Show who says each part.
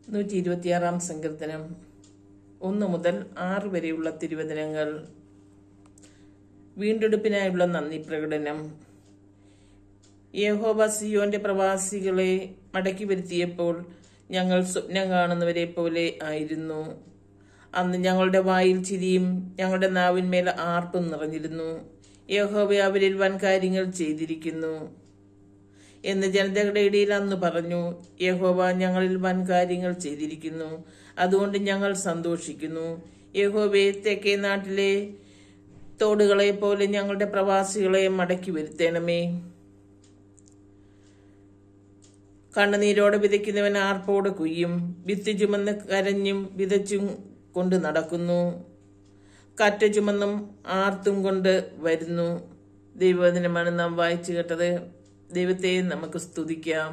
Speaker 1: 126 സങ്കീർത്തനം 1 മുതൽ 6 വരെയുള്ള തിരുവചനങ്ങൾ. വീണ്ടെടുപ്പിനായുള്ള നന്ദി പ്രകടനം. യഹോവ സിയോന്റെ പ്രവാസികളെ മടക്കി വരുത്തിയപ്പോൾ ഞങ്ങൾ സ്വപ്നം കാണുന്നവരെ പോലെ ആയിരുന്നു. അന്ന് ഞങ്ങളുടെ വായിൽ ചിരിയും ഞങ്ങളുടെ നാവിന്മേൽ ആർപ്പും നിറഞ്ഞിരുന്നു. യഹോവ അവരിൽ വൻ കാര്യങ്ങൾ ചെയ്തിരിക്കുന്നു എന്ന് ജനതകളുടെ ഇടയിൽ അന്ന് പറഞ്ഞു. യഹോവ ഞങ്ങളിൽ വൻ കാര്യങ്ങൾ ചെയ്തിരിക്കുന്നു, അതുകൊണ്ട് ഞങ്ങൾ സന്തോഷിക്കുന്നു. യഹോവേ, തെക്കേ നാട്ടിലെ തോടുകളെ പോലെ ഞങ്ങളുടെ പ്രവാസികളെ മടക്കി വരുത്തണമേ. കണ്ണുനീരോടെ വിതയ്ക്കുന്നവൻ ആർപ്പോടെ കൊയ്യും. വിത്ത് ചുമന്ന് കരഞ്ഞും വിതച്ചും കൊണ്ട് നടക്കുന്നു. കാറ്റ് ചുമന്നും ആർത്തും കൊണ്ട് വരുന്നു. ദൈവവചനമാണ് നാം വായിച്ചു കേട്ടത്. ദൈവത്തെ നമുക്ക് സ്തുതിക്കാം.